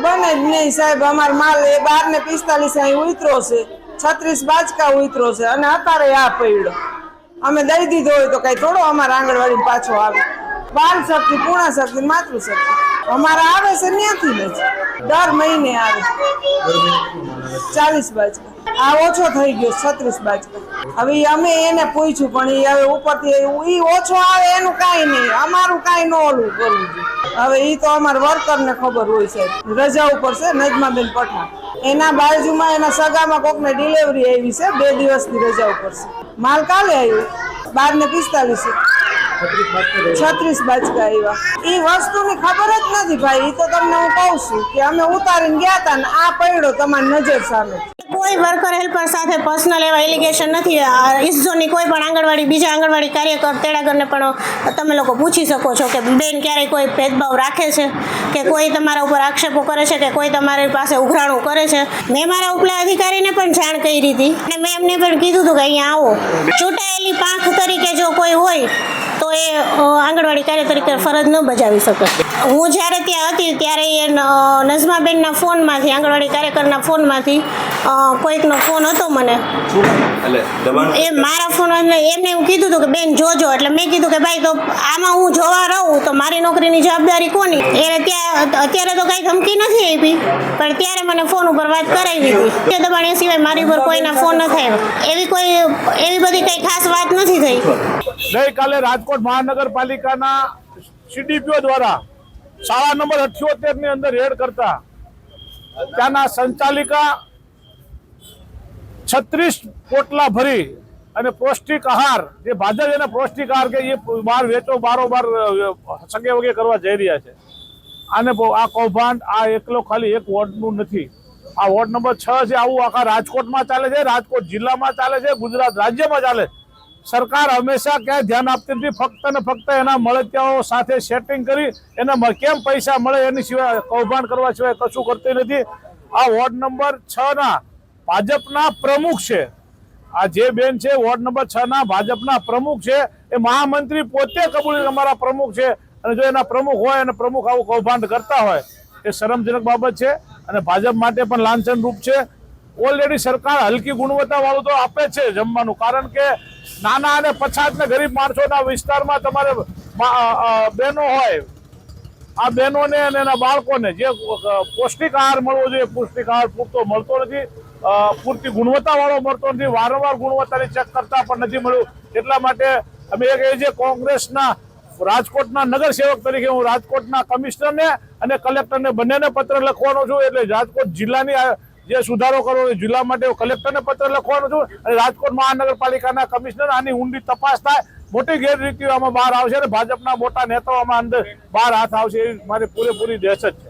બને જ નહીં સાહેબ। અમાર માલ એ 12:45 અહીં ઉતરો છે, 36 બાચકા ઉતરો છે અને અત્યારે આ પડ્યો। અમે દઈ દીધો હોય તો કઈ થોડો અમારા આંગણવાડી પાછો આવે। બાલ શક્તિ, પૂર્ણ શક્તિ, માતૃશક્તિ અમારા આવે છે ત્યાંથી જ દર મહિને આવે 40 બાચકા। આ ઓછો થઈ ગયો 36 બાચકા। હવે અમે એને પૂછ્યું પણ એ હવે ઉપરથી ઈ ઓછો આવે એનું કાંઈ નહીં, અમારું કાંઈ ન ઓલું કરવું જોઈએ। હવે ઈ તો અમારા વર્કરને ખબર હોય સાહેબ। રજા ઉપર છે નજમાબેન પઠાણ, એના બાજુમાં એના સગામાં કોકને ડિલિવરી આવી છે, 2 દિવસની રજા ઉપર છે। માલ કાલે આવ્યો 12:45 36 બાચકા આવ્યા। ઈ વસ્તુની ખબર જ નથી ભાઈ। ઈ તો તમને હું કહું છું કે અમે ઉતારીને ગયા હતા ને આ પડ્યો તમારી નજર સામે। કોઈ વર્કર હેલ્પર સાથે પર્સનલ એવા એલિગેશન નથી। ઇસઝોનની કોઈ પણ આંગણવાડી, બીજા આંગણવાડી કાર્યકર તેડાગરને પણ તમે લોકો પૂછી શકો છો કે બેન ક્યારેય કોઈ ભેદભાવ રાખે છે કે કોઈ તમારા ઉપર આક્ષેપો કરે છે કે કોઈ તમારી પાસે ઉઘરાણું કરે છે। મેં મારા ઉપલા અધિકારીને પણ જાણ કરી હતી અને મેં એમને પણ કીધું હતું કે અહીંયા આવો। ચૂંટાયેલી પાંખ તરીકે જો કોઈ હોય તો એ આંગણવાડી કાર્ય તરીકે ફરજ ન બજાવી શકે। હું જ્યારે ત્યાં હતી ત્યારે એ નજમાબેનના ફોનમાંથી, આંગણવાડી કાર્યકરના ફોનમાંથી કોઈકનો ફોન હતો મને, એ મારા ફોન એમને એવું કીધું હતું કે બેન જોજો। એટલે મેં કીધું કે ભાઈ તો આમાં હું જોવા રહું તો મારી નોકરીની જવાબદારી કોની? એને ત્યાં અત્યારે તો કાંઈ ધમકી નથી આપી પણ ત્યારે મને ફોન ઉપર વાત કરાવી હતી। તે દબાણ એ સિવાય મારી ઉપર કોઈના ફોન ન થાય એવી બધી કંઈ ખાસ વાત નથી થઈ। ગઈકાલે રાજકોટ મહાનગરપાલિકાના CDPO દ્વારા શાળા નંબર 78 ની અંદર રેડ કરતા ત્યાંના સંચાલિકા 36 પોટલા ભરી અને પૌષ્ટિક આહાર, જે ભાજપ એને પૌષ્ટિક આહાર કે એ બહાર વેચો બારોબાર સગે વગે કરવા જઈ રહ્યા છે। આને આ કૌભાંડ આ એકલો ખાલી એક વોર્ડનું નથી, આ વોર્ડ નંબર 6 છે। આવું આખા રાજકોટમાં ચાલે છે, રાજકોટ જિલ્લામાં ચાલે છે, ગુજરાત રાજ્યમાં ચાલે। સરકાર હંમેશા ક્યાંય ધ્યાન આપતી નથી, ફક્ત ને ફક્ત એના મળતિયાઓ સાથે સેટિંગ કરી એને કેમ પૈસા મળે એની સિવાય કૌભાંડ કરવા સિવાય કશું કરતી નથી। આ વોર્ડ નંબર 6 ના ભાજપના પ્રમુખ છે, આ જે બેન છે વોર્ડ નંબર 6 ના ભાજપના પ્રમુખ છે। એ મહામંત્રી પોતે કબૂલી અમારા પ્રમુખ છે અને જો એના પ્રમુખ હોય અને પ્રમુખ આવું કૌભાંડ કરતા હોય એ શરમજનક બાબત છે અને ભાજપ માટે પણ લાંછન રૂપ છે। ઓલરેડી સરકાર હલકી ગુણવત્તા વાળું તો આપે છે જમવાનું, કારણ કે નાના અને પછાત ને ગરીબ માણસોના વિસ્તારમાં તમારે બહેનો હોય, આ બહેનોને અને એના બાળકોને જે પૌષ્ટિક આહાર મળવો જોઈએ, પૌષ્ટિક આહાર પૂરતો મળતો નથી, પૂરતી ગુણવત્તા વાળો મળતો નથી, વારંવાર ગુણવત્તાની ચેક કરતા પણ નથી મળ્યું। એટલા માટે અમે એ કહીએ છીએ કોંગ્રેસના રાજકોટના નગરસેવક તરીકે હું રાજકોટના કમિશનરને અને કલેક્ટરને બંનેને પત્ર લખવાનો છું। એટલે રાજકોટ જિલ્લાની જે સુધારો કરવો જિલ્લા માટે કલેક્ટરને પત્ર લખવાનો છું અને રાજકોટ મહાનગરપાલિકાના કમિશનર આની ઊંડી તપાસ થાય, મોટી ગેરરીતિઓ આમાં બહાર આવશે અને ભાજપના મોટા નેતાઓ આમાં અંદર બહાર હાથ આવશે એવી મારી પૂરેપૂરી દહેશત છે।